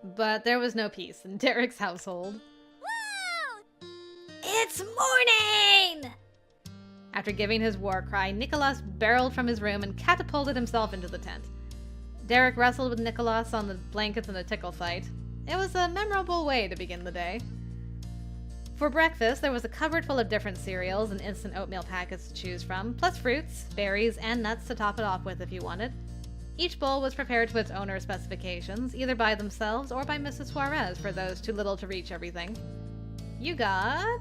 But there was no peace in Derek's household. Woo! It's morning! After giving his war cry, Nicholas barreled from his room and catapulted himself into the tent. Derek wrestled with Nicholas on the blankets in a tickle fight. It was a memorable way to begin the day. For breakfast, there was a cupboard full of different cereals and instant oatmeal packets to choose from, plus fruits, berries, and nuts to top it off with if you wanted. Each bowl was prepared to its owner's specifications, either by themselves or by Mrs. Suarez for those too little to reach everything. You got...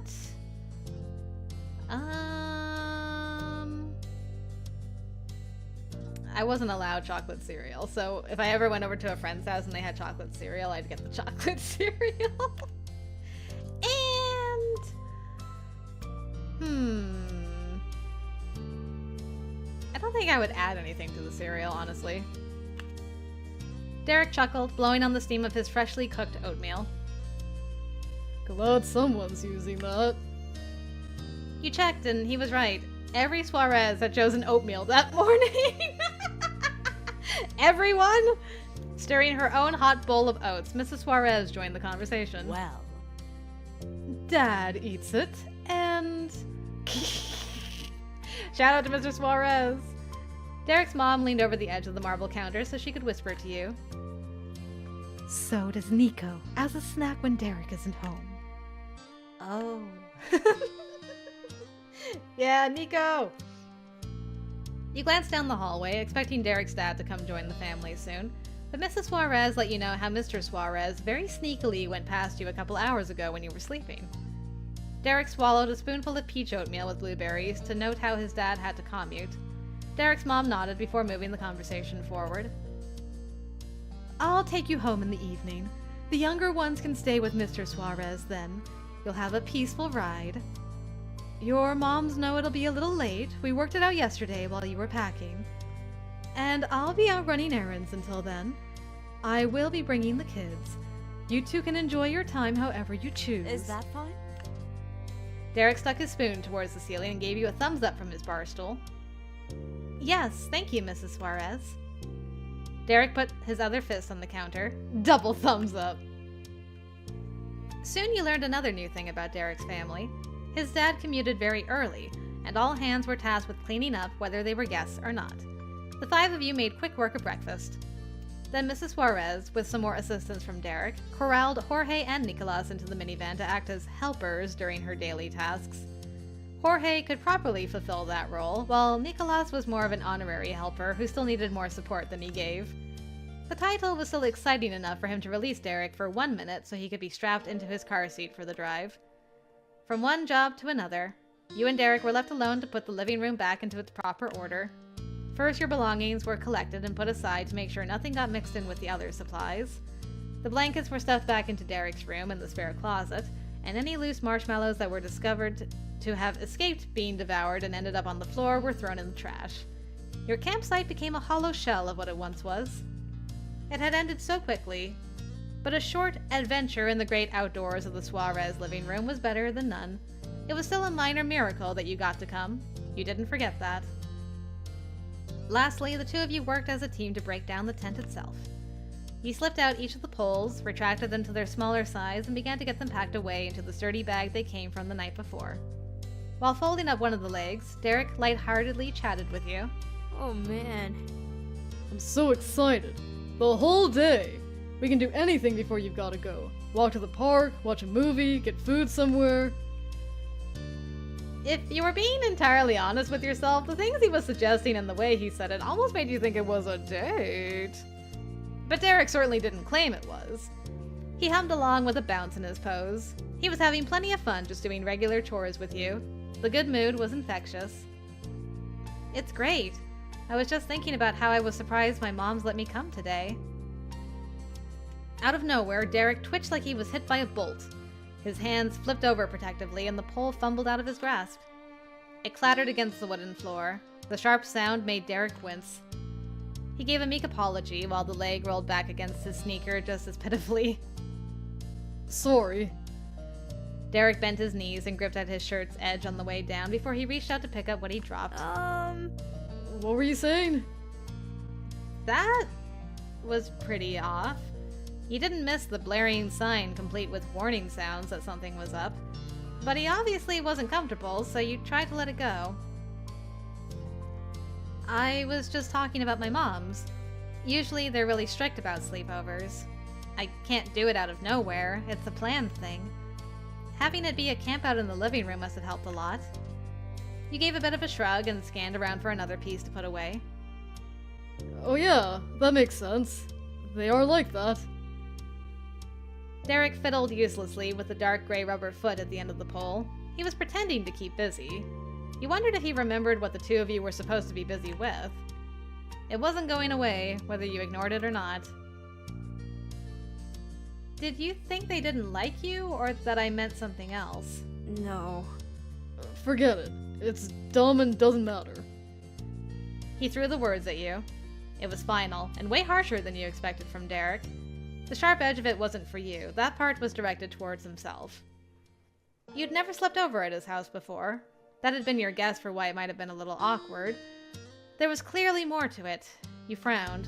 I wasn't allowed chocolate cereal, so if I ever went over to a friend's house and they had chocolate cereal, I'd get the chocolate cereal. I don't think I would add anything to the cereal, honestly. Derek chuckled, blowing on the steam of his freshly cooked oatmeal. Glad someone's using that. You checked, and he was right. Every Suarez had chosen oatmeal that morning. Everyone? Stirring her own hot bowl of oats, Mrs. Suarez joined the conversation. Well. Dad eats it, and... Shout out to Mr. Suarez. Derek's mom leaned over the edge of the marble counter so she could whisper to you. So does Nico, as a snack when Derek isn't home. Oh. Yeah, Nico! You glanced down the hallway, expecting Derek's dad to come join the family soon, but Mrs. Suarez let you know how Mr. Suarez very sneakily went past you a couple hours ago when you were sleeping. Derek swallowed a spoonful of peach oatmeal with blueberries to note how his dad had to commute. Derek's mom nodded before moving the conversation forward. I'll take you home in the evening. The younger ones can stay with Mr. Suarez then. You'll have a peaceful ride. Your moms know it'll be a little late. We worked it out yesterday while you were packing. And I'll be out running errands until then. I will be bringing the kids. You two can enjoy your time however you choose. Is that fine? Derek stuck his spoon towards the ceiling and gave you a thumbs up from his bar stool. Yes, thank you, Mrs. Suarez. Derek put his other fist on the counter. Double thumbs up. Soon you learned another new thing about Derek's family. His dad commuted very early, and all hands were tasked with cleaning up whether they were guests or not. The five of you made quick work of breakfast. Then Mrs. Suarez, with some more assistance from Derek, corralled Jorge and Nicolas into the minivan to act as helpers during her daily tasks. Jorge could properly fulfill that role, while Nicolas was more of an honorary helper who still needed more support than he gave. The title was still exciting enough for him to release Derek for 1 minute so he could be strapped into his car seat for the drive. From one job to another, you and Derek were left alone to put the living room back into its proper order. First, your belongings were collected and put aside to make sure nothing got mixed in with the other supplies. The blankets were stuffed back into Derek's room in the spare closet, and any loose marshmallows that were discovered to have escaped being devoured and ended up on the floor were thrown in the trash. Your campsite became a hollow shell of what it once was. It had ended so quickly, but a short adventure in the great outdoors of the Suarez living room was better than none. It was still a minor miracle that you got to come. You didn't forget that. Lastly, the two of you worked as a team to break down the tent itself. You slipped out each of the poles, retracted them to their smaller size, and began to get them packed away into the sturdy bag they came from the night before. While folding up one of the legs, Derek lightheartedly chatted with you. Oh man. I'm so excited. The whole day. We can do anything before you've gotta go. Walk to the park, watch a movie, get food somewhere. If you were being entirely honest with yourself, the things he was suggesting and the way he said it almost made you think it was a date. But Derek certainly didn't claim it was. He hummed along with a bounce in his pose. He was having plenty of fun just doing regular chores with you. The good mood was infectious. It's great. I was just thinking about how I was surprised my mom's let me come today. Out of nowhere, Derek twitched like he was hit by a bolt. His hands flipped over protectively and the pole fumbled out of his grasp. It clattered against the wooden floor. The sharp sound made Derek wince. He gave a meek apology while the leg rolled back against his sneaker just as pitifully. Sorry. Derek bent his knees and gripped at his shirt's edge on the way down before he reached out to pick up what he dropped. What were you saying? That was pretty off. He didn't miss the blaring sign complete with warning sounds that something was up, but he obviously wasn't comfortable, so you tried to let it go. I was just talking about my mom's. Usually they're really strict about sleepovers. I can't do it out of nowhere, it's a planned thing. Having it be a campout in the living room must have helped a lot. You gave a bit of a shrug and scanned around for another piece to put away. Oh yeah, that makes sense. They are like that. Derek fiddled uselessly with the dark gray rubber foot at the end of the pole. He was pretending to keep busy. You wondered if he remembered what the two of you were supposed to be busy with. It wasn't going away, whether you ignored it or not. Did you think they didn't like you, or that I meant something else? No. Forget it. It's dumb and doesn't matter. He threw the words at you. It was final, and way harsher than you expected from Derek. The sharp edge of it wasn't for you. That part was directed towards himself. You'd never slept over at his house before. That had been your guess for why it might have been a little awkward. There was clearly more to it. You frowned.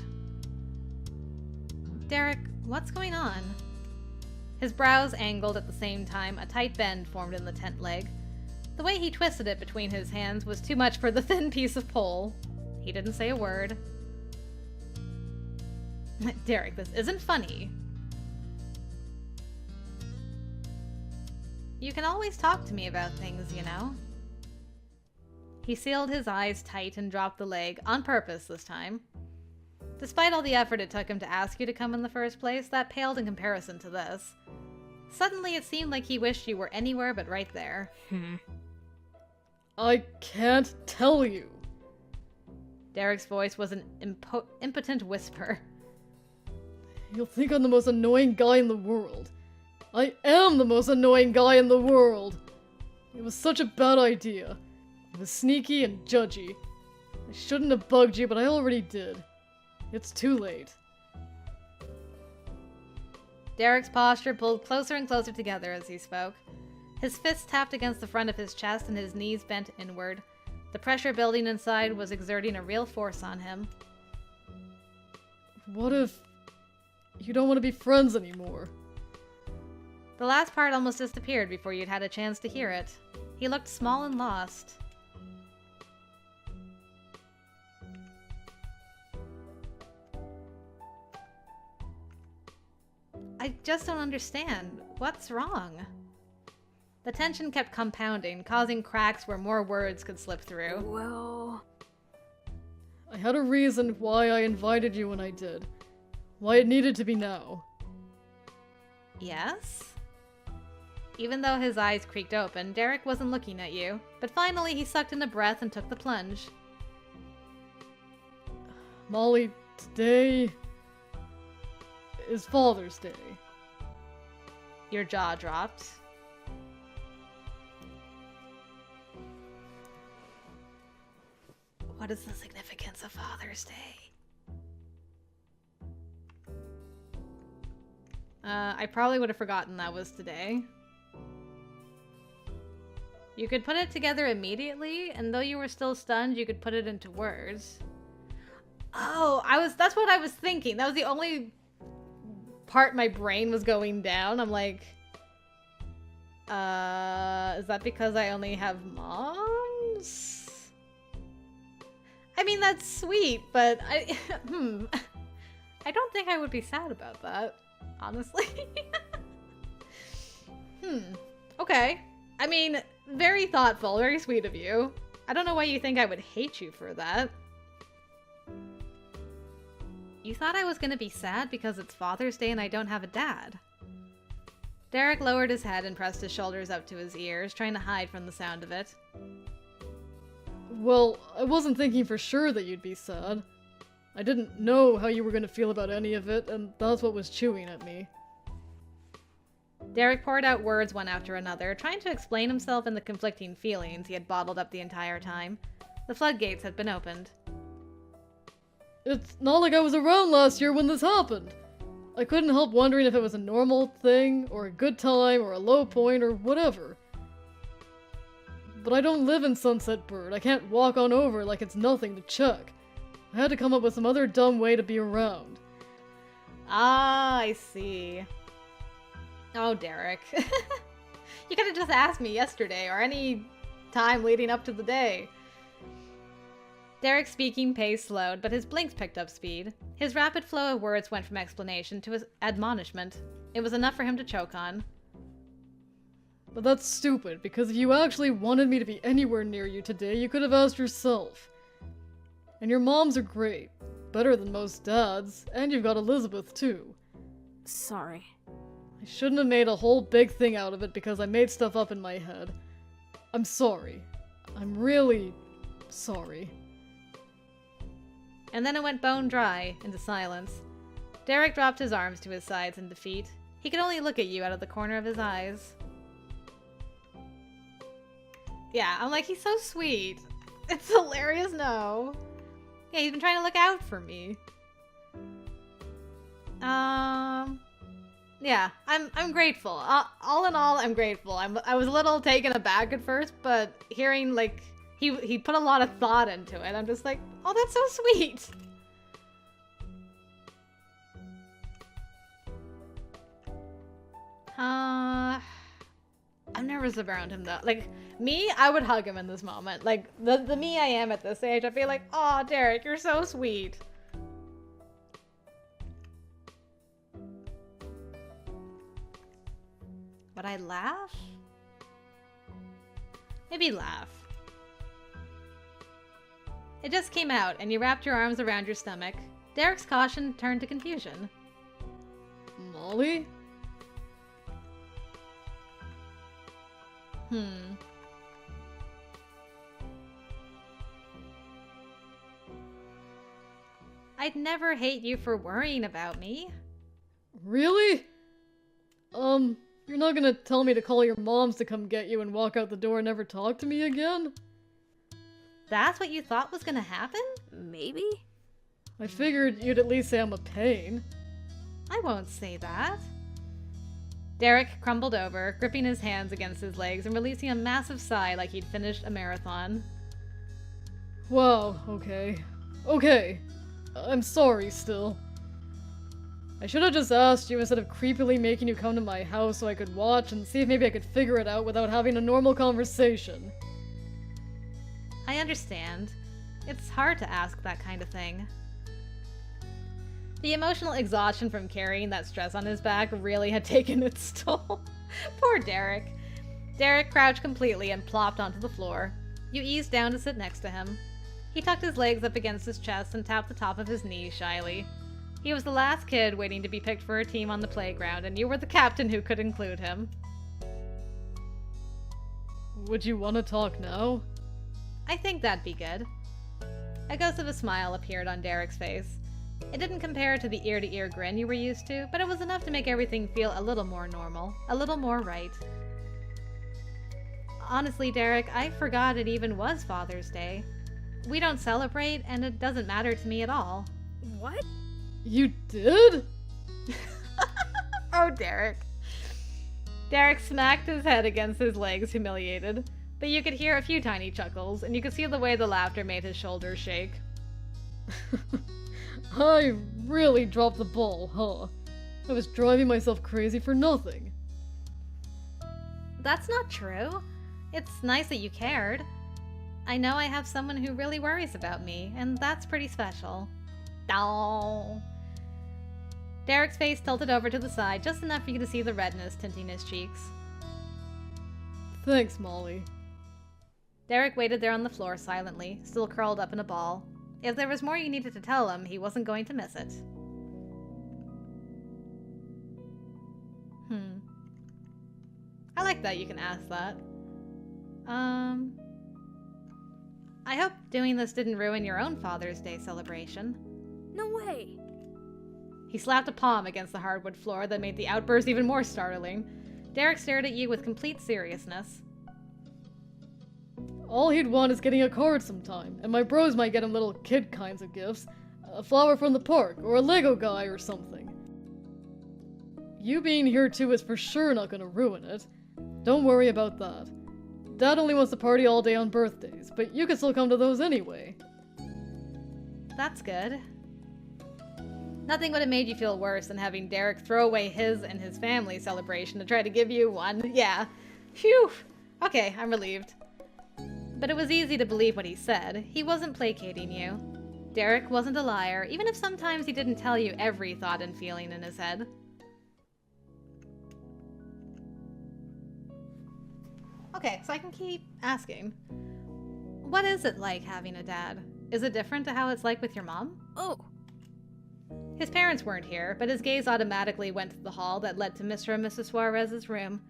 Derek, what's going on? His brows angled at the same time. A tight bend formed in the tent leg. The way he twisted it between his hands was too much for the thin piece of pole. He didn't say a word. Derek, this isn't funny. You can always talk to me about things, you know. He sealed his eyes tight and dropped the leg, on purpose this time. Despite all the effort it took him to ask you to come in the first place, that paled in comparison to this. Suddenly it seemed like he wished you were anywhere but right there. I can't tell you. Derek's voice was an impotent whisper. You'll think I'm the most annoying guy in the world. I am the most annoying guy in the world! It was such a bad idea. It was sneaky and judgy. I shouldn't have bugged you, but I already did. It's too late. Derek's posture pulled closer and closer together as he spoke. His fists tapped against the front of his chest and his knees bent inward. The pressure building inside was exerting a real force on him. What if you don't want to be friends anymore? The last part almost disappeared before you'd had a chance to hear it. He looked small and lost. I just don't understand. What's wrong? The tension kept compounding, causing cracks where more words could slip through. Well... I had a reason why I invited you when I did. Why it needed to be now. Yes? Even though his eyes creaked open, Derek wasn't looking at you. But finally he sucked in a breath and took the plunge. Molly, today is Father's Day. Your jaw dropped. What is the significance of Father's Day? I probably would have forgotten that was today. You could put it together immediately, and though you were still stunned, you could put it into words. Oh, that's what I was thinking. That was the only part my brain was going down. I'm like, is that because I only have moms? I mean, that's sweet, but I don't think I would be sad about that, honestly. Okay. I mean, very thoughtful, very sweet of you. I don't know why you think I would hate you for that. You thought I was gonna be sad because it's Father's Day and I don't have a dad. Derek lowered his head and pressed his shoulders up to his ears, trying to hide from the sound of it. Well, I wasn't thinking for sure that you'd be sad. I didn't know how you were going to feel about any of it, and that's what was chewing at me. Derek poured out words one after another, trying to explain himself and the conflicting feelings he had bottled up the entire time. The floodgates had been opened. It's not like I was around last year when this happened. I couldn't help wondering if it was a normal thing, or a good time, or a low point, or whatever. But I don't live in Sunset Bird. I can't walk on over like it's nothing to check. I had to come up with some other dumb way to be around. Ah, I see. Oh, Derek. You could have just asked me yesterday or any time leading up to the day. Derek's speaking pace slowed, but his blinks picked up speed. His rapid flow of words went from explanation to admonishment. It was enough for him to choke on. But that's stupid, because if you actually wanted me to be anywhere near you today, you could have asked yourself. And your moms are great. Better than most dads. And you've got Elizabeth, too. Sorry. I shouldn't have made a whole big thing out of it because I made stuff up in my head. I'm sorry. I'm really sorry. And then it went bone dry into silence. Derek dropped his arms to his sides in defeat. He could only look at you out of the corner of his eyes. Yeah, I'm like, he's so sweet. It's hilarious, no. Yeah, he's been trying to look out for me. Yeah, I'm grateful. All in all, I'm grateful. I was a little taken aback at first, but hearing, like, he put a lot of thought into it. I'm just like, oh, that's so sweet. I'm nervous around him, though. Like, me, I would hug him in this moment. Like, the me I am at this age, I feel like, oh, Derek, you're so sweet. Would I laugh? Maybe laugh. It just came out, and you wrapped your arms around your stomach. Derek's caution turned to confusion. Molly? I'd never hate you for worrying about me. Really? You're not gonna tell me to call your moms to come get you and walk out the door and never talk to me again? That's what you thought was gonna happen? Maybe? I figured you'd at least say I'm a pain. I won't say that. Derek crumbled over, gripping his hands against his legs and releasing a massive sigh like he'd finished a marathon. Wow, okay. Okay. I'm sorry still. I should have just asked you instead of creepily making you come to my house so I could watch and see if maybe I could figure it out without having a normal conversation. I understand. It's hard to ask that kind of thing. The emotional exhaustion from carrying that stress on his back really had taken its toll. Poor Derek. Derek crouched completely and plopped onto the floor. You eased down to sit next to him. He tucked his legs up against his chest and tapped the top of his knees shyly. He was the last kid waiting to be picked for a team on the playground, and you were the captain who could include him. Would you want to talk now? I think that'd be good. A ghost of a smile appeared on Derek's face. It didn't compare to the ear-to-ear grin you were used to, but it was enough to make everything feel a little more normal, a little more right. Honestly, Derek, I forgot it even was Father's Day. We don't celebrate, and it doesn't matter to me at all. What? You did? Oh, Derek. Derek smacked his head against his legs, humiliated. But you could hear a few tiny chuckles, and you could see the way the laughter made his shoulders shake. I really dropped the ball, huh? I was driving myself crazy for nothing. That's not true. It's nice that you cared. I know I have someone who really worries about me, and that's pretty special. Oh. Derek's face tilted over to the side, just enough for you to see the redness tinting his cheeks. Thanks, Molly. Derek waited there on the floor silently, still curled up in a ball. If there was more you needed to tell him, he wasn't going to miss it. I like that you can ask that. I hope doing this didn't ruin your own Father's Day celebration. No way. He slapped a palm against the hardwood floor that made the outburst even more startling. Derek stared at you with complete seriousness. All he'd want is getting a card sometime, and my bros might get him little kid kinds of gifts. A flower from the park, or a Lego guy or something. You being here too is for sure not gonna ruin it. Don't worry about that. Dad only wants to party all day on birthdays, but you can still come to those anyway. That's good. Nothing would have made you feel worse than having Derek throw away his and his family's celebration to try to give you one. Yeah. Phew. Okay, I'm relieved. But it was easy to believe what he said. He wasn't placating you. Derek wasn't a liar, even if sometimes he didn't tell you every thought and feeling in his head. Okay, so I can keep asking. What is it like having a dad? Is it different to how it's like with your mom? Oh, His parents weren't here, but his gaze automatically went to the hall that led to Mr. and Mrs. Suarez's room.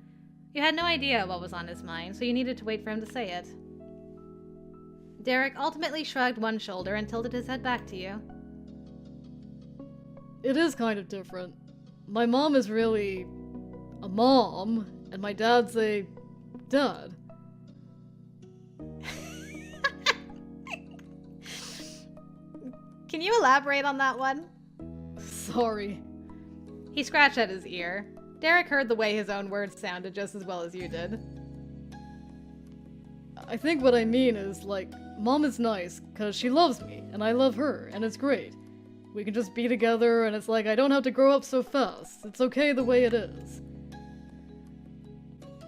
You had no idea what was on his mind, so you needed to wait for him to say it. Derek ultimately shrugged one shoulder and tilted his head back to you. It is kind of different. My mom is really a mom, and my dad's a dad. Can you elaborate on that one? Sorry. He scratched at his ear. Derek heard the way his own words sounded just as well as you did. I think what I mean is, like, Mom is nice, cause she loves me, and I love her, and it's great. We can just be together, and it's like I don't have to grow up so fast. It's okay the way it is.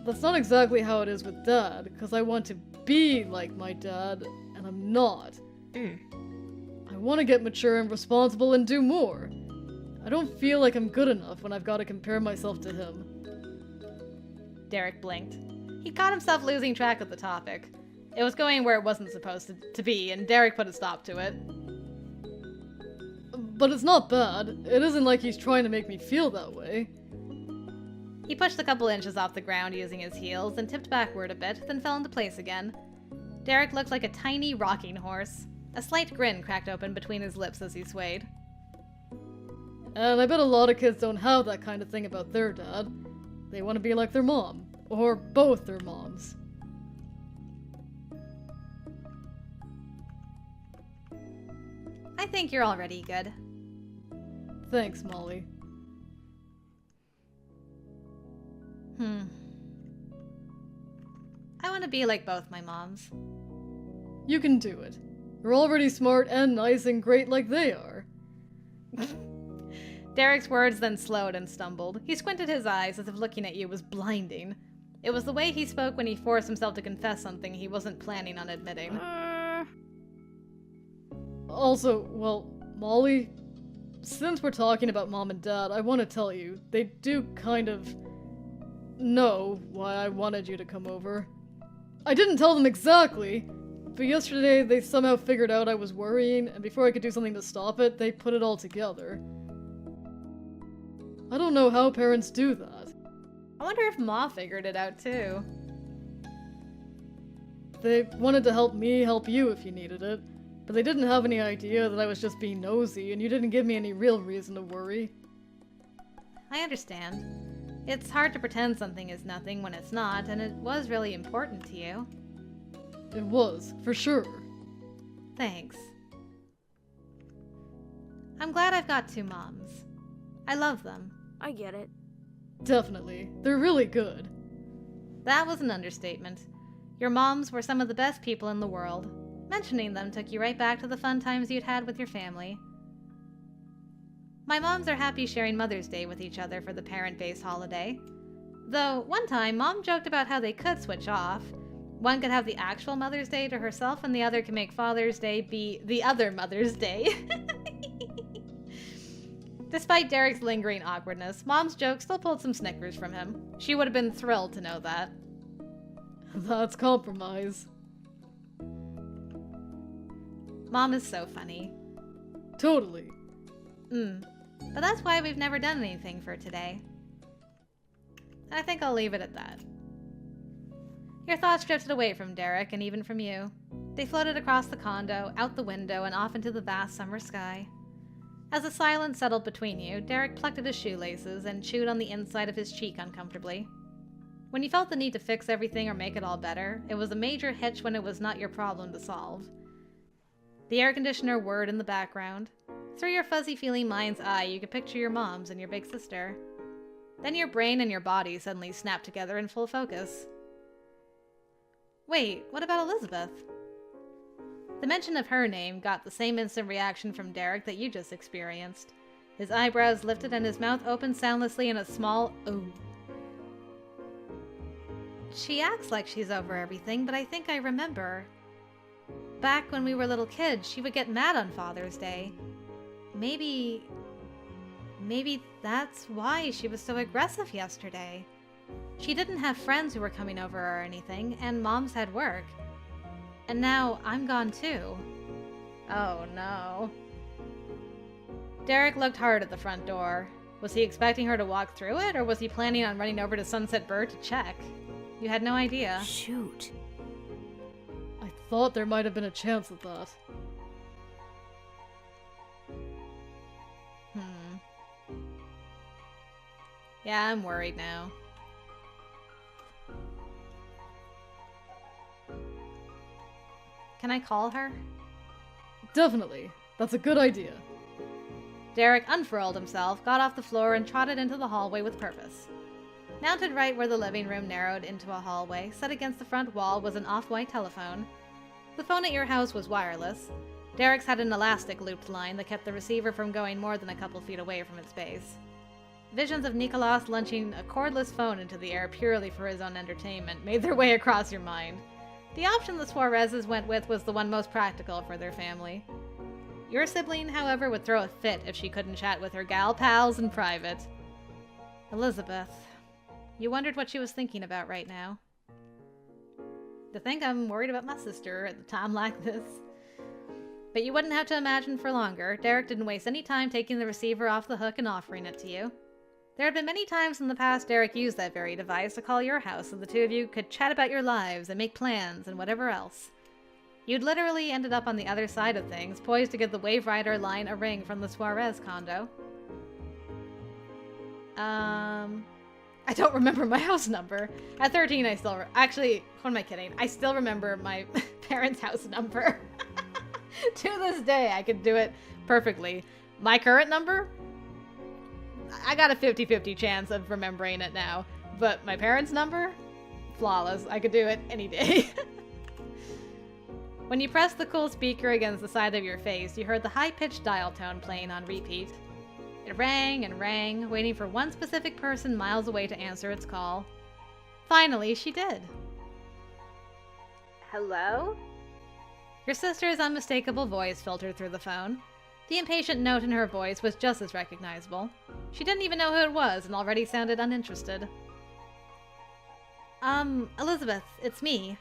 That's not exactly how it is with Dad, cause I want to be like my dad, and I'm not. I want to get mature and responsible and do more. I don't feel like I'm good enough when I've got to compare myself to him. Derek blinked. He caught himself losing track of the topic. It was going where it wasn't supposed to be, and Derek put a stop to it. But it's not bad. It isn't like he's trying to make me feel that way. He pushed a couple inches off the ground using his heels and tipped backward a bit, then fell into place again. Derek looked like a tiny rocking horse. A slight grin cracked open between his lips as he swayed. And I bet a lot of kids don't have that kind of thing about their dad. They want to be like their mom. Or both their moms. I think you're already good. Thanks, Molly. I want to be like both my moms. You can do it. You're already smart and nice and great like they are. Derek's words then slowed and stumbled. He squinted his eyes as if looking at you was blinding. It was the way he spoke when he forced himself to confess something he wasn't planning on admitting. Also, well, Molly, since we're talking about Mom and Dad, I want to tell you, they do kind of know why I wanted you to come over. I didn't tell them exactly, but yesterday they somehow figured out I was worrying, and before I could do something to stop it, they put it all together. I don't know how parents do that. I wonder if Ma figured it out too. They wanted to help me help you if you needed it, but they didn't have any idea that I was just being nosy, and you didn't give me any real reason to worry. I understand. It's hard to pretend something is nothing when it's not, and it was really important to you. It was, for sure. Thanks. I'm glad I've got two moms. I love them. I get it. Definitely. They're really good. That was an understatement. Your moms were some of the best people in the world. Mentioning them took you right back to the fun times you'd had with your family. My moms are happy sharing Mother's Day with each other for the parent-based holiday. Though, one time, Mom joked about how they could switch off. One could have the actual Mother's Day to herself, and the other could make Father's Day be the other Mother's Day. Despite Derek's lingering awkwardness, Mom's joke still pulled some snickers from him. She would have been thrilled to know that. That's compromise. Mom is so funny. Totally. But that's why we've never done anything for today. I think I'll leave it at that. Your thoughts drifted away from Derek and even from you. They floated across the condo, out the window, and off into the vast summer sky. As the silence settled between you, Derek plucked at his shoelaces and chewed on the inside of his cheek uncomfortably. When you felt the need to fix everything or make it all better, it was a major hitch when it was not your problem to solve. The air conditioner whirred in the background. Through your fuzzy-feeling mind's eye, you could picture your moms and your big sister. Then your brain and your body suddenly snapped together in full focus. Wait, what about Elizabeth? The mention of her name got the same instant reaction from Derek that you just experienced. His eyebrows lifted and his mouth opened soundlessly in a small ooh. She acts like she's over everything, but I think I remember. Back when we were little kids, she would get mad on Father's Day. Maybe that's why she was so aggressive yesterday. She didn't have friends who were coming over or anything, and Mom's had work. And now I'm gone too. Oh no. Derek looked hard at the front door. Was he expecting her to walk through it, or was he planning on running over to Sunset Bird to check? You had no idea. Shoot. I thought there might have been a chance of that. Yeah, I'm worried now. Can I call her? Definitely. That's a good idea. Derek unfurled himself, got off the floor, and trotted into the hallway with purpose. Mounted right where the living room narrowed into a hallway, set against the front wall was an off-white telephone. The phone at your house was wireless. Derek's had an elastic looped line that kept the receiver from going more than a couple feet away from its base. Visions of Nicholas launching a cordless phone into the air purely for his own entertainment made their way across your mind. The option the Suarezes went with was the one most practical for their family. Your sibling, however, would throw a fit if she couldn't chat with her gal pals in private. Elizabeth. You wondered what she was thinking about right now. To think I'm worried about my sister at a time like this. But you wouldn't have to imagine for longer. Derek didn't waste any time taking the receiver off the hook and offering it to you. There had been many times in the past Derek used that very device to call your house so the two of you could chat about your lives and make plans and whatever else. You'd literally ended up on the other side of things, poised to give the Wave Rider line a ring from the Suarez condo. I don't remember my house number. At 13, I still... Actually, what am I kidding? I still remember my parents' house number. To this day, I could do it perfectly. My current number? I got a 50-50 chance of remembering it now. But my parents' number? Flawless. I could do it any day. When you pressed the cool speaker against the side of your face, you heard the high-pitched dial tone playing on repeat. It rang and rang, waiting for one specific person miles away to answer its call. Finally, she did. Hello? Your sister's unmistakable voice filtered through the phone. The impatient note in her voice was just as recognizable. She didn't even know who it was and already sounded uninterested. Elizabeth, it's me.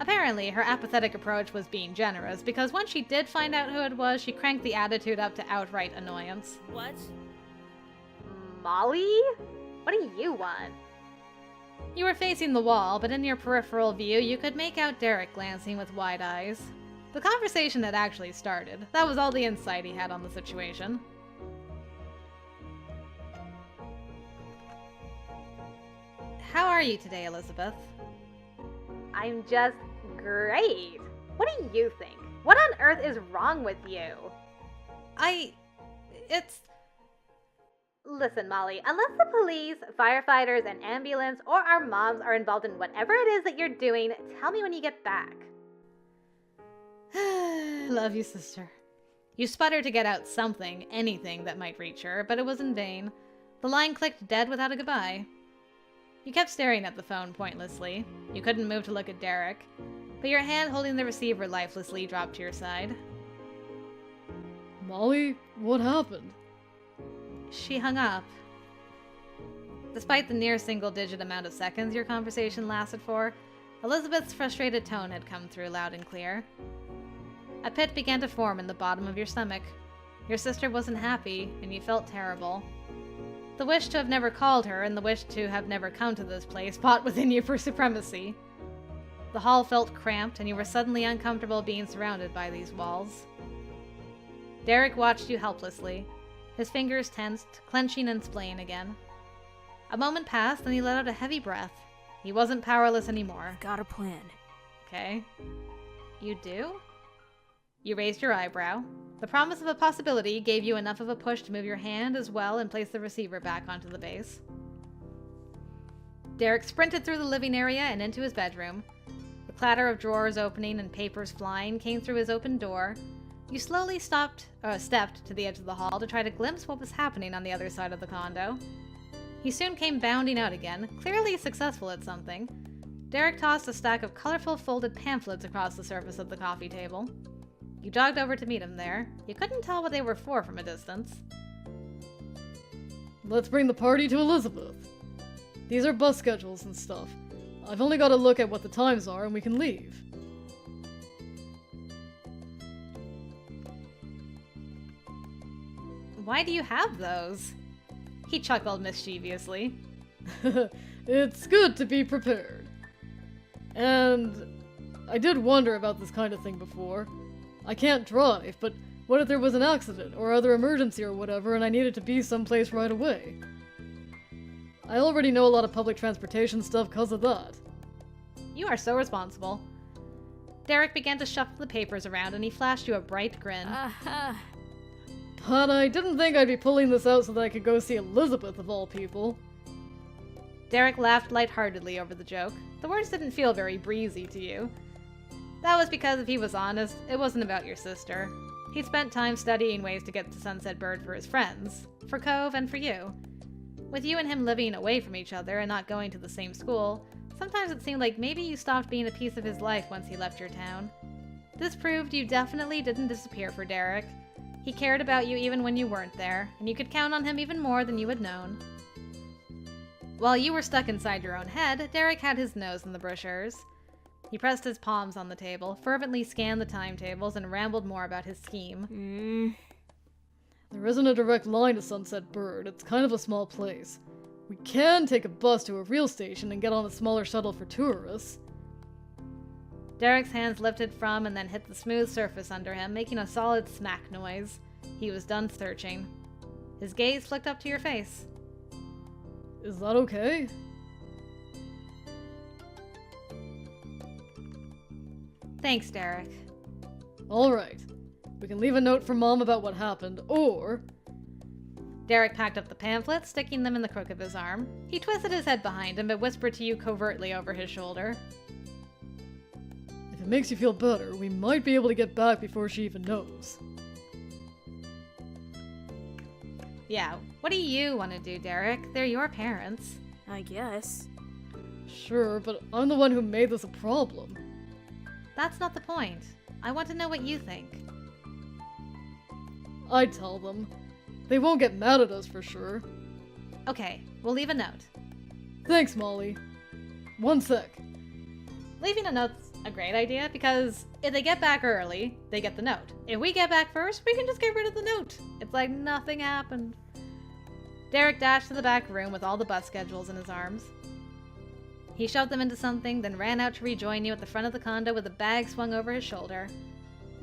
Apparently, her apathetic approach was being generous, because once she did find out who it was, she cranked the attitude up to outright annoyance. What? Molly? What do you want? You were facing the wall, but in your peripheral view, you could make out Derek glancing with wide eyes. The conversation had actually started. That was all the insight he had on the situation. How are you today, Elizabeth? I'm just great. What do you think? What on earth is wrong with you? Listen, Molly, unless the police, firefighters, and ambulance, or our moms are involved in whatever it is that you're doing, tell me when you get back. Love you, sister. You sputtered to get out something, anything that might reach her, but it was in vain. The line clicked dead without a goodbye. You kept staring at the phone pointlessly. You couldn't move to look at Derek, but your hand holding the receiver lifelessly dropped to your side. Molly, what happened? She hung up. Despite the near single-digit amount of seconds your conversation lasted for, Elizabeth's frustrated tone had come through loud and clear. A pit began to form in the bottom of your stomach. Your sister wasn't happy, and you felt terrible. The wish to have never called her and the wish to have never come to this place fought within you for supremacy. The hall felt cramped, and you were suddenly uncomfortable being surrounded by these walls. Derek watched you helplessly, his fingers tensed, clenching and splaying again. A moment passed, and he let out a heavy breath. He wasn't powerless anymore. Got a plan. Okay. You do? You raised your eyebrow. The promise of a possibility gave you enough of a push to move your hand as well and place the receiver back onto the base. Derek sprinted through the living area and into his bedroom. The clatter of drawers opening and papers flying came through his open door. You slowly stepped to the edge of the hall to try to glimpse what was happening on the other side of the condo. He soon came bounding out again, clearly successful at something. Derek tossed a stack of colorful folded pamphlets across the surface of the coffee table. You jogged over to meet him there. You couldn't tell what they were for from a distance. Let's bring the party to Elizabeth. These are bus schedules and stuff. I've only got to look at what the times are and we can leave. Why do you have those? He chuckled mischievously. It's good to be prepared. And I did wonder about this kind of thing before. I can't drive, but what if there was an accident or other emergency or whatever and I needed to be someplace right away? I already know a lot of public transportation stuff because of that. You are so responsible. Derek began to shuffle the papers around and he flashed you a bright grin. But I didn't think I'd be pulling this out so that I could go see Elizabeth of all people. Derek laughed lightheartedly over the joke. The words didn't feel very breezy to you. That was because, if he was honest, it wasn't about your sister. He'd spent time studying ways to get to Sunset Bird for his friends, for Cove, and for you. With you and him living away from each other and not going to the same school, sometimes it seemed like maybe you stopped being a piece of his life once he left your town. This proved you definitely didn't disappear for Derek. He cared about you even when you weren't there, and you could count on him even more than you had known. While you were stuck inside your own head, Derek had his nose in the brochures. He pressed his palms on the table, fervently scanned the timetables, and rambled more about his scheme. There isn't a direct line to Sunset Bird. It's kind of a small place. We can take a bus to a real station and get on a smaller shuttle for tourists. Derek's hands lifted from and then hit the smooth surface under him, making a solid smack noise. He was done searching. His gaze flicked up to your face. Is that okay? Thanks, Derek. Alright. We can leave a note for Mom about what happened, or... Derek packed up the pamphlets, sticking them in the crook of his arm. He twisted his head behind him, but whispered to you covertly over his shoulder. If it makes you feel better, we might be able to get back before she even knows. Yeah, what do you want to do, Derek? They're your parents. I guess. Sure, but I'm the one who made this a problem. That's not the point. I want to know what you think. I'd tell them. They won't get mad at us for sure. Okay, we'll leave a note. Thanks, Molly. One sec. Leaving a note's a great idea because if they get back early, they get the note. If we get back first, we can just get rid of the note. It's like nothing happened. Derek dashed to the back room with all the bus schedules in his arms. He shoved them into something, then ran out to rejoin you at the front of the condo with a bag swung over his shoulder.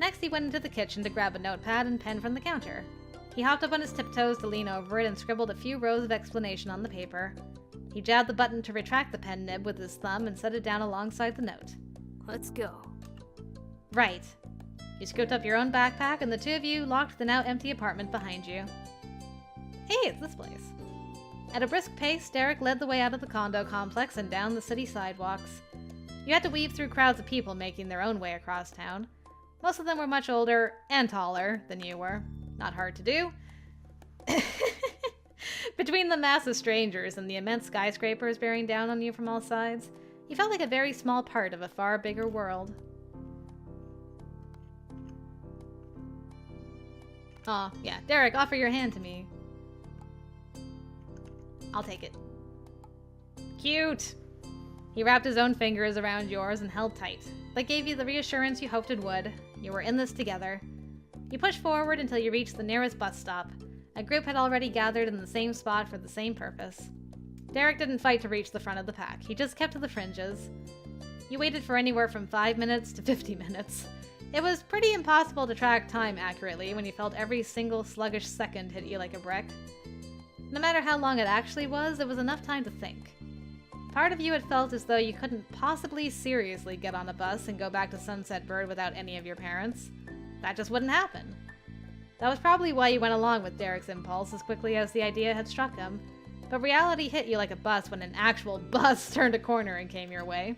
Next, he went into the kitchen to grab a notepad and pen from the counter. He hopped up on his tiptoes to lean over it and scribbled a few rows of explanation on the paper. He jabbed the button to retract the pen nib with his thumb and set it down alongside the note. Let's go. Right. You scooped up your own backpack and the two of you locked the now empty apartment behind you. Hey, it's this place. At a brisk pace, Derek led the way out of the condo complex and down the city sidewalks. You had to weave through crowds of people making their own way across town. Most of them were much older and taller than you were. Not hard to do. Between the mass of strangers and the immense skyscrapers bearing down on you from all sides, you felt like a very small part of a far bigger world. Aw, yeah, Derek, offer your hand to me. I'll take it. Cute! He wrapped his own fingers around yours and held tight. That gave you the reassurance you hoped it would. You were in this together. You pushed forward until you reached the nearest bus stop. A group had already gathered in the same spot for the same purpose. Derek didn't fight to reach the front of the pack. He just kept to the fringes. You waited for anywhere from 5 minutes to 50 minutes. It was pretty impossible to track time accurately when you felt every single sluggish second hit you like a brick. No matter how long it actually was, it was enough time to think. Part of you had felt as though you couldn't possibly seriously get on a bus and go back to Sunset Bird without any of your parents. That just wouldn't happen. That was probably why you went along with Derek's impulse as quickly as the idea had struck him. But reality hit you like a bus when an actual bus turned a corner and came your way.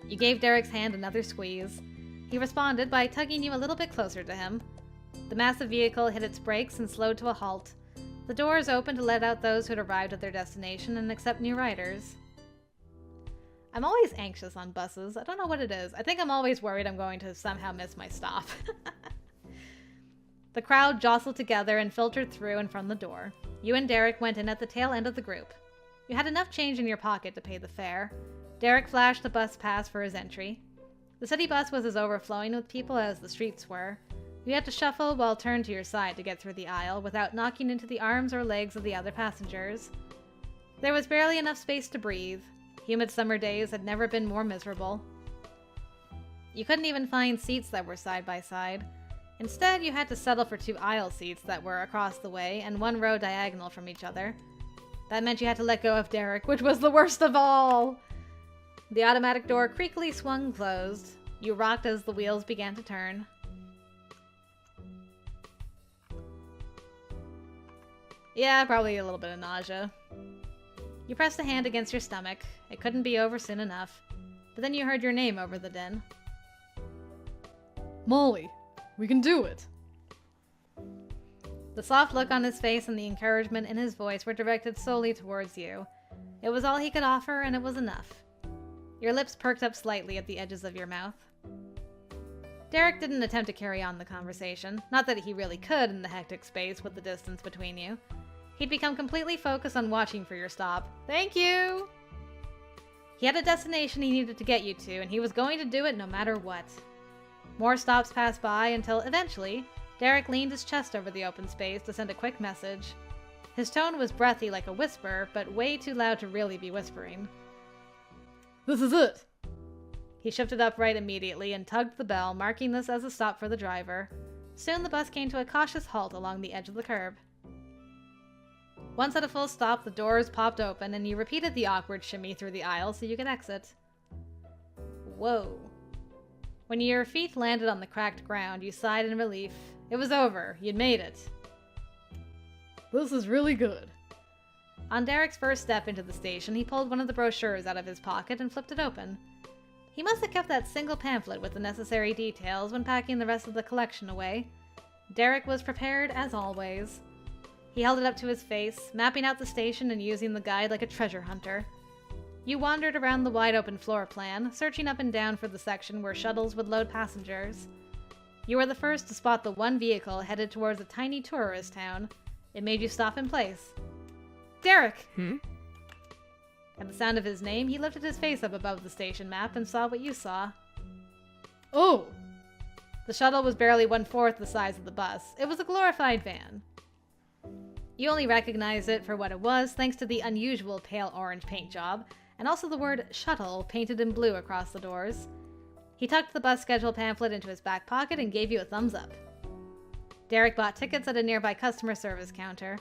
You gave Derek's hand another squeeze. He He responded by tugging you a little bit closer to him. The massive vehicle hit its brakes and slowed to a halt. The doors opened to let out those who had arrived at their destination and accept new riders. I'm always anxious on buses. I don't know what it is. I think I'm always worried I'm going to somehow miss my stop. The crowd jostled together and filtered through and from the door. You and Derek went in at the tail end of the group. You had enough change in your pocket to pay the fare. Derek flashed the bus pass for his entry. The city bus was as overflowing with people as the streets were. You had to shuffle while turned to your side to get through the aisle without knocking into the arms or legs of the other passengers. There was barely enough space to breathe. Humid summer days had never been more miserable. You couldn't even find seats that were side by side. Instead, you had to settle for 2 aisle seats that were across the way and 1 row diagonal from each other. That meant you had to let go of Derek, which was the worst of all! The automatic door creakily swung closed. You rocked as the wheels began to turn. Yeah, probably a little bit of nausea. You pressed a hand against your stomach. It couldn't be over soon enough. But then you heard your name over the din. Molly, we can do it. The soft look on his face and the encouragement in his voice were directed solely towards you. It was all he could offer, and it was enough. Your lips perked up slightly at the edges of your mouth. Derek didn't attempt to carry on the conversation. Not that he really could in the hectic space with the distance between you. He'd become completely focused on watching for your stop. Thank you! He had a destination he needed to get you to, and he was going to do it no matter what. More stops passed by until, eventually, Derek leaned his chest over the open space to send a quick message. His tone was breathy like a whisper, but way too loud to really be whispering. This is it! He shifted upright immediately and tugged the bell, marking this as a stop for the driver. Soon the bus came to a cautious halt along the edge of the curb. Once at a full stop, the doors popped open and you repeated the awkward shimmy through the aisle so you could exit. Whoa. When your feet landed on the cracked ground, you sighed in relief. It was over. You'd made it. This is really good. On Derek's first step into the station, he pulled one of the brochures out of his pocket and flipped it open. He must have kept that single pamphlet with the necessary details when packing the rest of the collection away. Derek was prepared as always. He held it up to his face, mapping out the station and using the guide like a treasure hunter. You wandered around the wide-open floor plan, searching up and down for the section where shuttles would load passengers. You were the first to spot the one vehicle headed towards a tiny tourist town. It made you stop in place. Derek! At the sound of his name, he lifted his face up above the station map and saw what you saw. Oh! The shuttle was barely 1/4 the size of the bus. It was a glorified van. You only recognized it for what it was thanks to the unusual pale orange paint job, and also the word shuttle painted in blue across the doors. He tucked the bus schedule pamphlet into his back pocket and gave you a thumbs up. Derek bought tickets at a nearby customer service counter.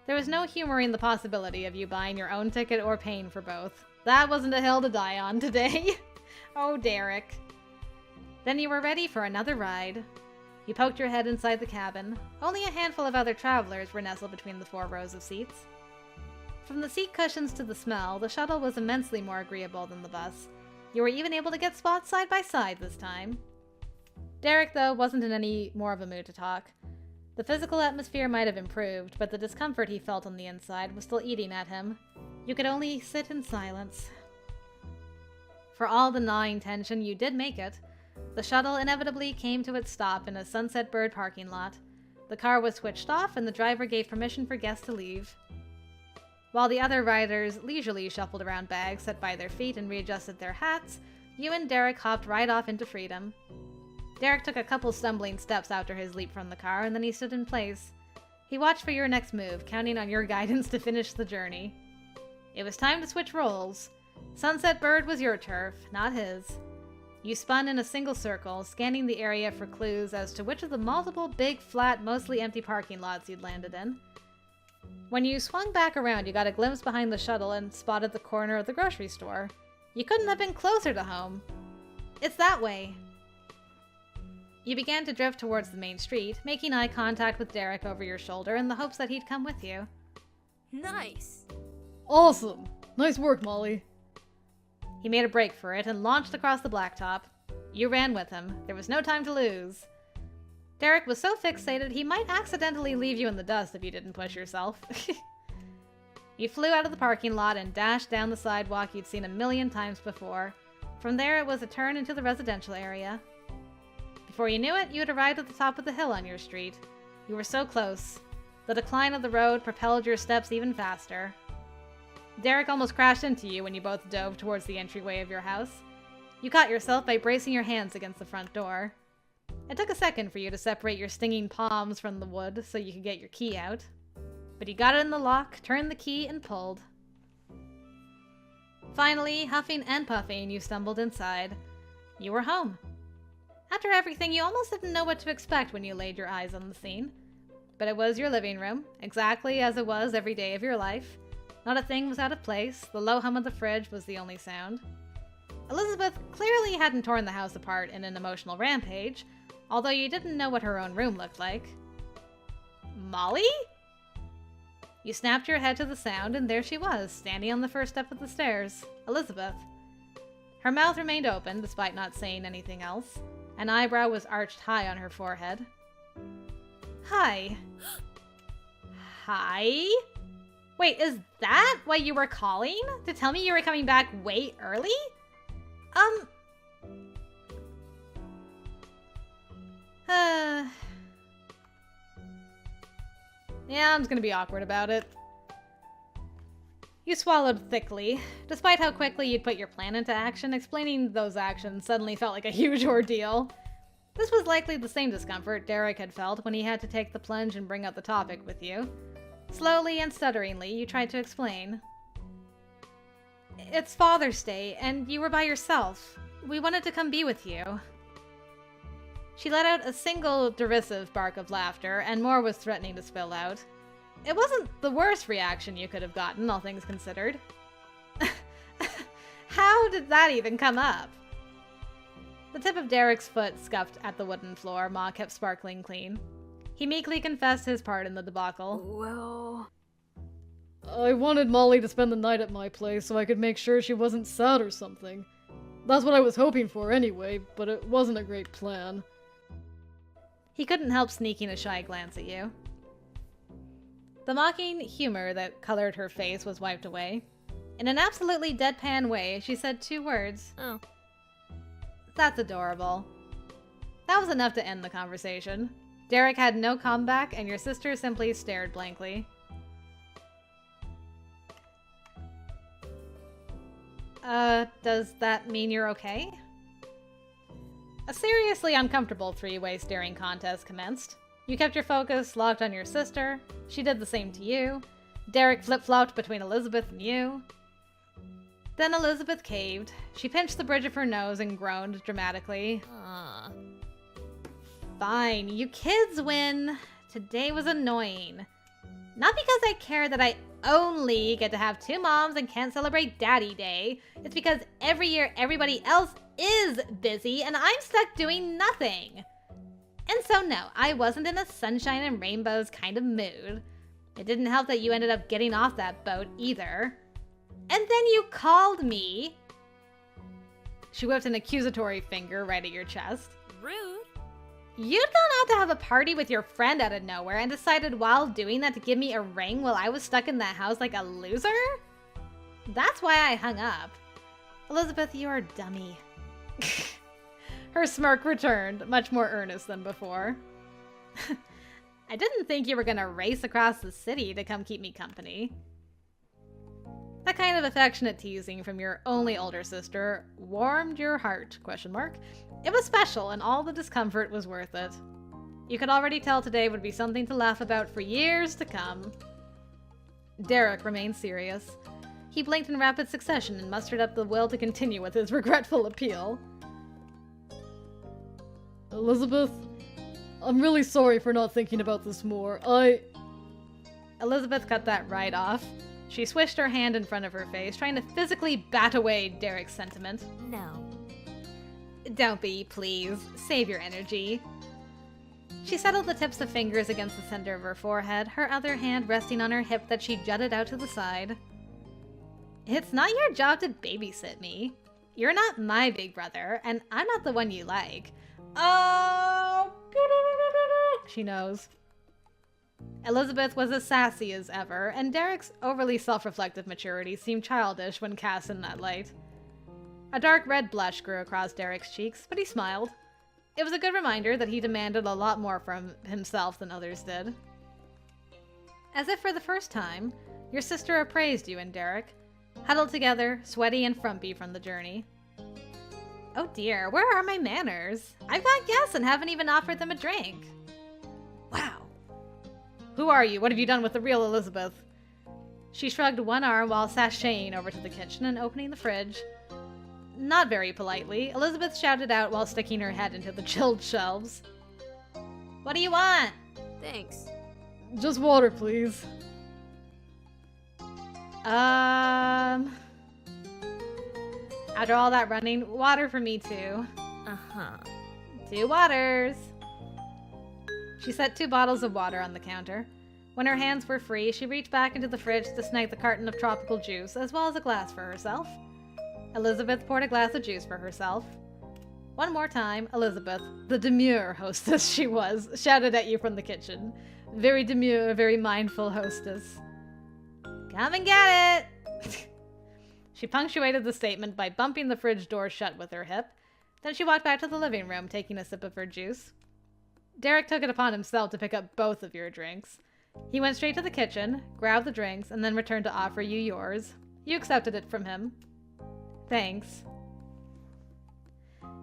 There was no humoring the possibility of you buying your own ticket or paying for both. That wasn't a hill to die on today. Oh, Derek. Then you were ready for another ride. You poked your head inside the cabin. Only a handful of other travelers were nestled between the 4 rows of seats. From the seat cushions to the smell, the shuttle was immensely more agreeable than the bus. You were even able to get spots side by side this time. Derek, though, wasn't in any more of a mood to talk. The physical atmosphere might have improved, but the discomfort he felt on the inside was still eating at him. You could only sit in silence. For all the gnawing tension, you did make it. The shuttle inevitably came to its stop in a Sunset Bird parking lot. The car was switched off and the driver gave permission for guests to leave. While the other riders leisurely shuffled around bags set by their feet and readjusted their hats, you and Derek hopped right off into freedom. Derek took a couple stumbling steps after his leap from the car, and then he stood in place. He watched for your next move, counting on your guidance to finish the journey. It was time to switch roles. Sunset Bird was your turf, not his. You spun in a single circle, scanning the area for clues as to which of the multiple big, flat, mostly empty parking lots you'd landed in. When you swung back around, you got a glimpse behind the shuttle and spotted the corner of the grocery store. You couldn't have been closer to home. It's that way. You began to drift towards the main street, making eye contact with Derek over your shoulder in the hopes that he'd come with you. Nice! Awesome! Nice work, Molly. He made a break for it and launched across the blacktop. You ran with him. There was no time to lose. Derek was so fixated he might accidentally leave you in the dust if you didn't push yourself. You flew out of the parking lot and dashed down the sidewalk you'd seen a million times before. From there, it was a turn into the residential area. Before you knew it, you had arrived at the top of the hill on your street. You were so close. The decline of the road propelled your steps even faster. Derek almost crashed into you when you both dove towards the entryway of your house. You caught yourself by bracing your hands against the front door. It took a second for you to separate your stinging palms from the wood so you could get your key out. But you got it in the lock, turned the key, and pulled. Finally, huffing and puffing, you stumbled inside. You were home. After everything, you almost didn't know what to expect when you laid your eyes on the scene. But it was your living room, exactly as it was every day of your life. Not a thing was out of place. The low hum of the fridge was the only sound. Elizabeth clearly hadn't torn the house apart in an emotional rampage, although you didn't know what her own room looked like. Molly? You snapped your head to the sound, and there she was, standing on the first step of the stairs, Elizabeth. Her mouth remained open, despite not saying anything else. An eyebrow was arched high on her forehead. Hi. Hi? Wait, is that why you were calling? To tell me you were coming back way early? Yeah, I'm just gonna be awkward about it. You swallowed thickly. Despite how quickly you'd put your plan into action, explaining those actions suddenly felt like a huge ordeal. This was likely the same discomfort Derek had felt when he had to take the plunge and bring up the topic with you. Slowly and stutteringly, you tried to explain. It's Father's Day, and you were by yourself. We wanted to come be with you. She let out a single derisive bark of laughter, and more was threatening to spill out. It wasn't the worst reaction you could have gotten, all things considered. How did that even come up? The tip of Derek's foot scuffed at the wooden floor Ma kept sparkling clean. He meekly confessed his part in the debacle. Well... I wanted Molly to spend the night at my place so I could make sure she wasn't sad or something. That's what I was hoping for anyway, but it wasn't a great plan. He couldn't help sneaking a shy glance at you. The mocking humor that colored her face was wiped away. In an absolutely deadpan way, she said 2 words. Oh. That's adorable. That was enough to end the conversation. Derek had no comeback, and your sister simply stared blankly. Does that mean you're okay? A seriously uncomfortable 3-way staring contest commenced. You kept your focus locked on your sister. She did the same to you. Derek flip-flopped between Elizabeth and you. Then Elizabeth caved. She pinched the bridge of her nose and groaned dramatically. Fine, you kids win. Today was annoying. Not because I care that I only get to have 2 moms and can't celebrate Daddy Day. It's because every year everybody else is busy and I'm stuck doing nothing. And so no, I wasn't in a sunshine and rainbows kind of mood. It didn't help that you ended up getting off that boat either. And then you called me. She whipped an accusatory finger right at your chest. Rude. You'd gone out to have a party with your friend out of nowhere and decided while doing that to give me a ring while I was stuck in that house like a loser? That's why I hung up. Elizabeth, you're a dummy. Her smirk returned, much more earnest than before. I didn't think you were gonna race across the city to come keep me company. That kind of affectionate teasing from your only older sister warmed your heart, ? It was special, and all the discomfort was worth it. You could already tell today would be something to laugh about for years to come. Derek remained serious. He blinked in rapid succession and mustered up the will to continue with his regretful appeal. Elizabeth, I'm really sorry for not thinking about this more. Elizabeth cut that right off. She swished her hand in front of her face, trying to physically bat away Derek's sentiment. No. Don't be, please. Save your energy. She settled the tips of fingers against the center of her forehead, her other hand resting on her hip that she jutted out to the side. It's not your job to babysit me. You're not my big brother, and I'm not the one you like. Oh, she knows. Elizabeth was as sassy as ever, and Derek's overly self-reflective maturity seemed childish when cast in that light. A dark red blush grew across Derek's cheeks, but he smiled. It was a good reminder that he demanded a lot more from himself than others did. As if for the first time, your sister appraised you and Derek, huddled together, sweaty and frumpy from the journey. Oh dear, where are my manners? I've got guests and haven't even offered them a drink. Wow. Who are you? What have you done with the real Elizabeth? She shrugged one arm while sashaying over to the kitchen and opening the fridge. Not very politely, Elizabeth shouted out while sticking her head into the chilled shelves. What do you want? Thanks. Just water, please. After all that running, water for me too. Uh-huh. 2 waters. She set 2 bottles of water on the counter. When her hands were free, she reached back into the fridge to snag the carton of tropical juice, as well as a glass for herself. Elizabeth poured a glass of juice for herself. One more time, Elizabeth, the demure hostess she was, shouted at you from the kitchen. Very demure, very mindful hostess. Come and get it! She punctuated the statement by bumping the fridge door shut with her hip. Then she walked back to the living room, taking a sip of her juice. Derek took it upon himself to pick up both of your drinks. He went straight to the kitchen, grabbed the drinks, and then returned to offer you yours. You accepted it from him. Thanks.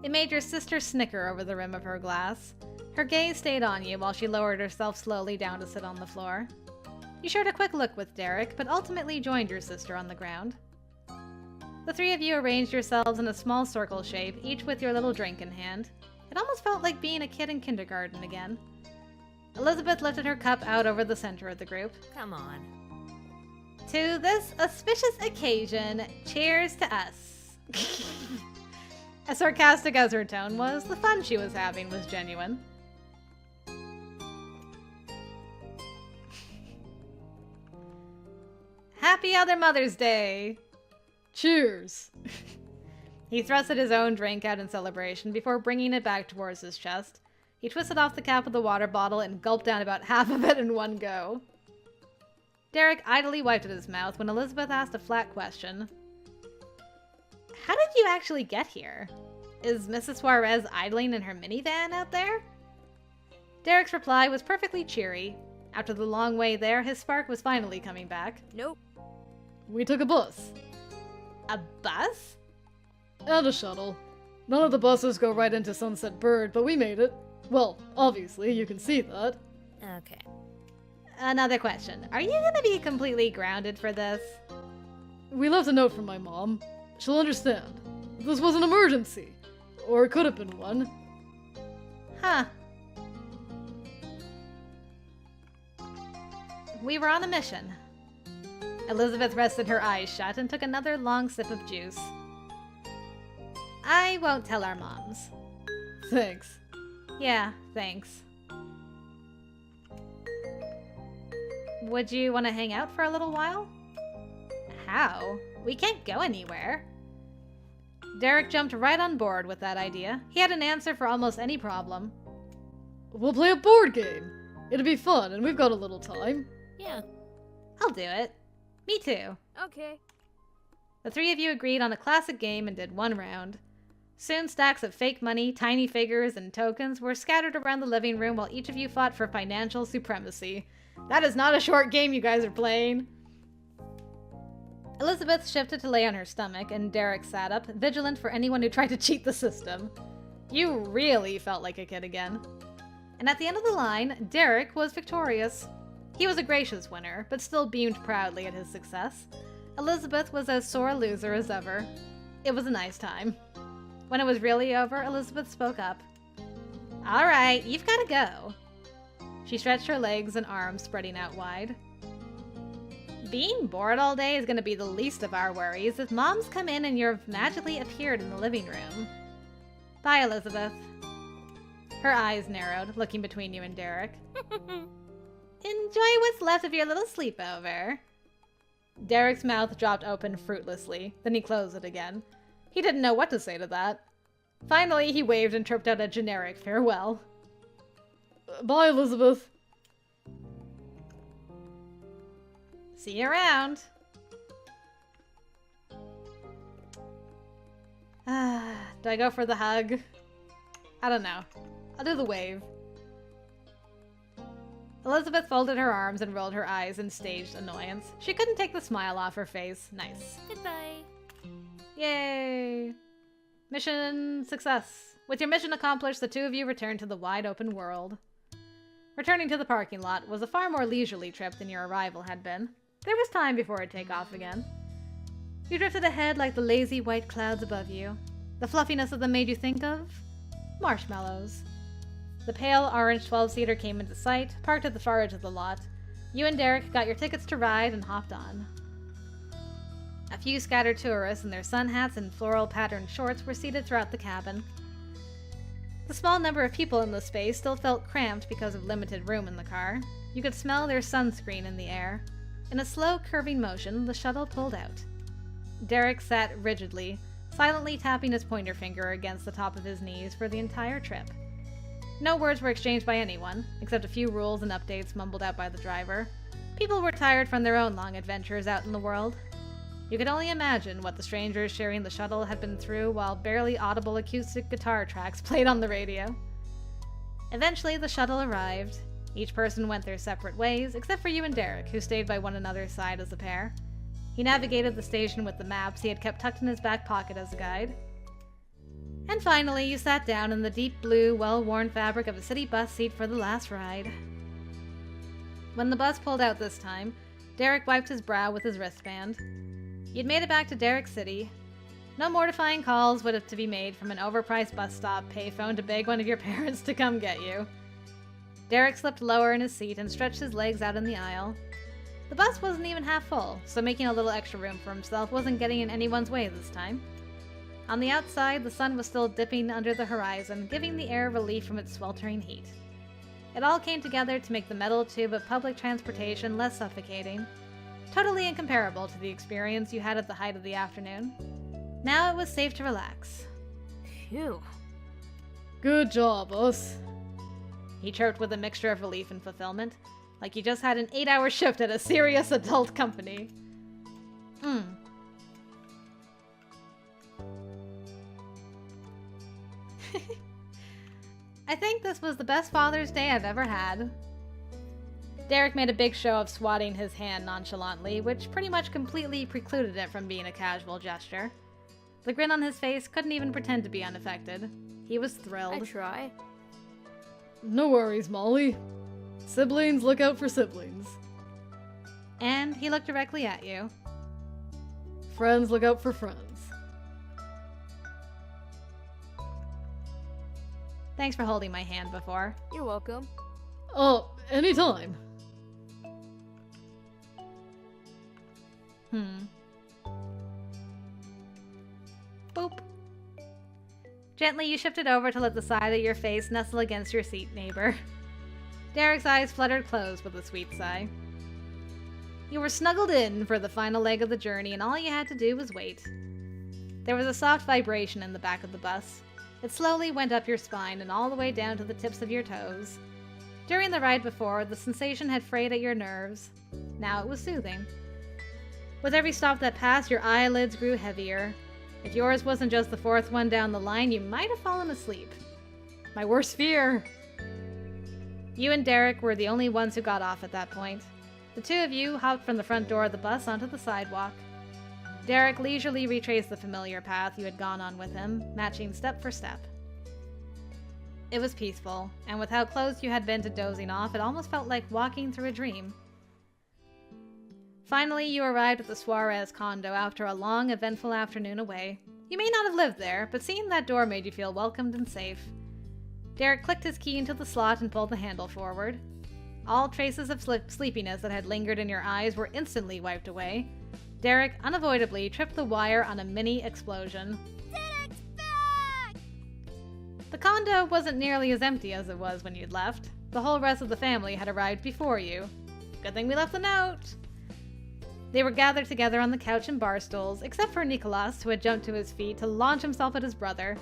It made your sister snicker over the rim of her glass. Her gaze stayed on you while she lowered herself slowly down to sit on the floor. You shared a quick look with Derek, but ultimately joined your sister on the ground. The 3 of you arranged yourselves in a small circle shape, each with your little drink in hand. It almost felt like being a kid in kindergarten again. Elizabeth lifted her cup out over the center of the group. Come on. To this auspicious occasion, cheers to us. As sarcastic as her tone was, the fun she was having was genuine. Happy Other Mother's Day! Cheers! He thrusted his own drink out in celebration before bringing it back towards his chest. He twisted off the cap of the water bottle and gulped down about half of it in one go. Derek idly wiped at his mouth when Elizabeth asked a flat question. How did you actually get here? Is Mrs. Suarez idling in her minivan out there? Derek's reply was perfectly cheery. After the long way there, his spark was finally coming back. Nope. We took a bus. A bus? And a shuttle. None of the buses go right into Sunset Bird, but we made it. Well, obviously, you can see that. Okay. Another question. Are you gonna be completely grounded for this? We left a note from my mom. She'll understand. This was an emergency. Or it could have been one. Huh. We were on a mission. Elizabeth rested her eyes shut and took another long sip of juice. I won't tell our moms. Thanks. Yeah, thanks. Would you want to hang out for a little while? How? We can't go anywhere. Derek jumped right on board with that idea. He had an answer for almost any problem. We'll play a board game. It'll be fun, and we've got a little time. Yeah. I'll do it. Me too. Okay. The 3 of you agreed on a classic game and did 1 round. Soon stacks of fake money, tiny figures, and tokens were scattered around the living room while each of you fought for financial supremacy. That is not a short game you guys are playing. Elizabeth shifted to lay on her stomach, and Derek sat up, vigilant for anyone who tried to cheat the system. You really felt like a kid again. And at the end of the line, Derek was victorious. He was a gracious winner, but still beamed proudly at his success. Elizabeth was as sore a loser as ever. It was a nice time. When it was really over, Elizabeth spoke up. All right, you've got to go. She stretched her legs and arms, spreading out wide. Being bored all day is going to be the least of our worries if moms come in and you've magically appeared in the living room. Bye, Elizabeth. Her eyes narrowed, looking between you and Derek. Enjoy what's left of your little sleepover. Derek's mouth dropped open fruitlessly, then he closed it again. He didn't know what to say to that. Finally, he waved and chirped out a generic farewell. Bye, Elizabeth. See you around. Do I go for the hug? I don't know. I'll do the wave. Elizabeth folded her arms and rolled her eyes in staged annoyance. She couldn't take the smile off her face. Nice. Goodbye. Yay! Mission success. With your mission accomplished, the two of you return to the wide open world. Returning to the parking lot was a far more leisurely trip than your arrival had been. There was time before it take off again. You drifted ahead like the lazy white clouds above you. The fluffiness of them made you think of marshmallows. The pale orange 12-seater came into sight, parked at the far edge of the lot. You and Derek got your tickets to ride and hopped on. A few scattered tourists in their sun hats and floral patterned shorts were seated throughout the cabin. The small number of people in the space still felt cramped because of limited room in the car. You could smell their sunscreen in the air. In a slow, curving motion, the shuttle pulled out. Derek sat rigidly, silently tapping his pointer finger against the top of his knees for the entire trip. No words were exchanged by anyone, except a few rules and updates mumbled out by the driver. People were tired from their own long adventures out in the world. You could only imagine what the strangers sharing the shuttle had been through while barely audible acoustic guitar tracks played on the radio. Eventually, the shuttle arrived. Each person went their separate ways, except for you and Derek, who stayed by one another's side as a pair. He navigated the station with the maps he had kept tucked in his back pocket as a guide. And finally, you sat down in the deep blue, well-worn fabric of a city bus seat for the last ride. When the bus pulled out this time, Derek wiped his brow with his wristband. You'd made it back to Derek City. No mortifying calls would have to be made from an overpriced bus stop payphone to beg one of your parents to come get you. Derek slipped lower in his seat and stretched his legs out in the aisle. The bus wasn't even half full, so making a little extra room for himself wasn't getting in anyone's way this time. On the outside, the sun was still dipping under the horizon, giving the air relief from its sweltering heat. It all came together to make the metal tube of public transportation less suffocating, totally incomparable to the experience you had at the height of the afternoon. Now it was safe to relax. Phew. Good job, us. He chirped with a mixture of relief and fulfillment, like you just had an 8-hour shift at a serious adult company. I think this was the best Father's Day I've ever had. Derek made a big show of swatting his hand nonchalantly, which pretty much completely precluded it from being a casual gesture. The grin on his face couldn't even pretend to be unaffected. He was thrilled. I try. No worries, Molly. Siblings look out for siblings. And he looked directly at you. Friends look out for friends. Thanks for holding my hand before. You're welcome. Oh, anytime. Boop. Gently, you shifted over to let the side of your face nestle against your seat neighbor. Derek's eyes fluttered closed with a sweet sigh. You were snuggled in for the final leg of the journey, and all you had to do was wait. There was a soft vibration in the back of the bus. It slowly went up your spine and all the way down to the tips of your toes. During the ride before, the sensation had frayed at your nerves. Now it was soothing. With every stop that passed, your eyelids grew heavier. If yours wasn't just the fourth one down the line, you might have fallen asleep. My worst fear! You and Derek were the only ones who got off at that point. The two of you hopped from the front door of the bus onto the sidewalk. Derek leisurely retraced the familiar path you had gone on with him, matching step for step. It was peaceful, and with how close you had been to dozing off, it almost felt like walking through a dream. Finally, you arrived at the Suarez condo after a long, eventful afternoon away. You may not have lived there, but seeing that door made you feel welcomed and safe. Derek clicked his key into the slot and pulled the handle forward. All traces of sleepiness that had lingered in your eyes were instantly wiped away. Derek unavoidably tripped the wire on a mini explosion. Derek's back! The condo wasn't nearly as empty as it was when you'd left. The whole rest of the family had arrived before you. Good thing we left the note. They were gathered together on the couch and bar stools, except for Nicholas, who had jumped to his feet to launch himself at his brother.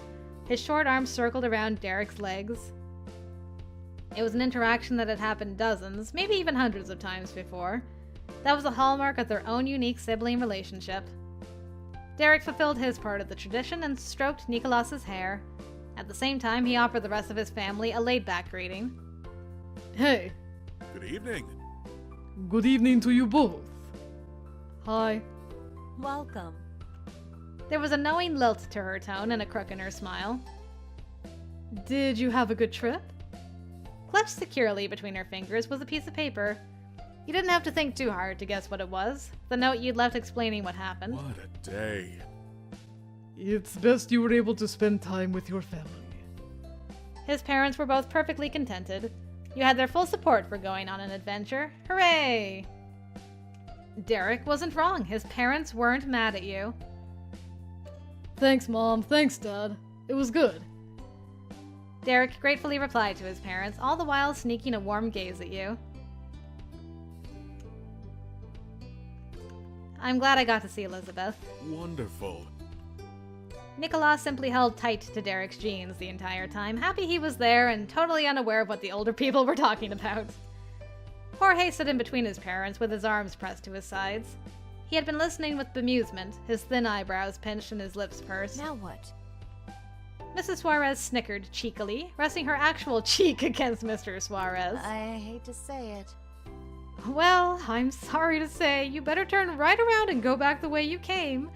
His short arms circled around Derek's legs. It was an interaction that had happened dozens, maybe even hundreds of times before. That was a hallmark of their own unique sibling relationship. Derek fulfilled his part of the tradition and stroked Nicholas's hair. At the same time, he offered the rest of his family a laid-back greeting. Hey. Good evening. Good evening to you both. Hi. Welcome. There was a knowing lilt to her tone and a crook in her smile. Did you have a good trip? Clutched securely between her fingers was a piece of paper. You didn't have to think too hard to guess what it was. The note you'd left explaining what happened. What a day. It's best you were able to spend time with your family. His parents were both perfectly contented. You had their full support for going on an adventure. Hooray! Derek wasn't wrong. His parents weren't mad at you. Thanks, Mom. Thanks, Dad. It was good. Derek gratefully replied to his parents, all the while sneaking a warm gaze at you. I'm glad I got to see Elizabeth. Wonderful. Nicholas simply held tight to Derek's jeans the entire time, happy he was there and totally unaware of what the older people were talking about. Jorge stood in between his parents with his arms pressed to his sides. He had been listening with bemusement, his thin eyebrows pinched and his lips pursed. Now what? Mrs. Suarez snickered cheekily, resting her actual cheek against Mr. Suarez. I hate to say it. Well, I'm sorry to say, you better turn right around and go back the way you came.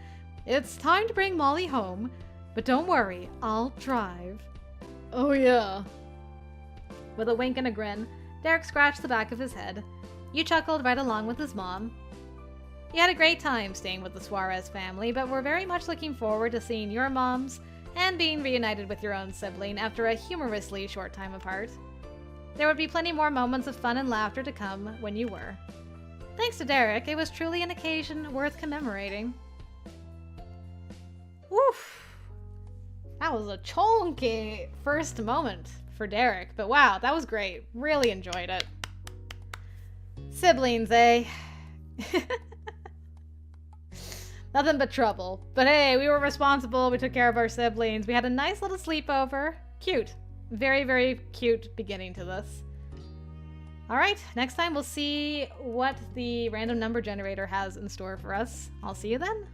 It's time to bring Molly home, but don't worry, I'll drive. Oh yeah. With a wink and a grin, Derek scratched the back of his head. You chuckled right along with his mom. You had a great time staying with the Suarez family, but were very much looking forward to seeing your moms and being reunited with your own sibling after a humorously short time apart. There would be plenty more moments of fun and laughter to come when you were. Thanks to Derek, it was truly an occasion worth commemorating. Woof! That was a chonky first moment for Derek, but wow, that was great. Really enjoyed it. Siblings, eh? Nothing but trouble. But hey, we were responsible, we took care of our siblings, we had a nice little sleepover. Cute. Very, very cute beginning to this. Alright, next time we'll see what the random number generator has in store for us. I'll see you then.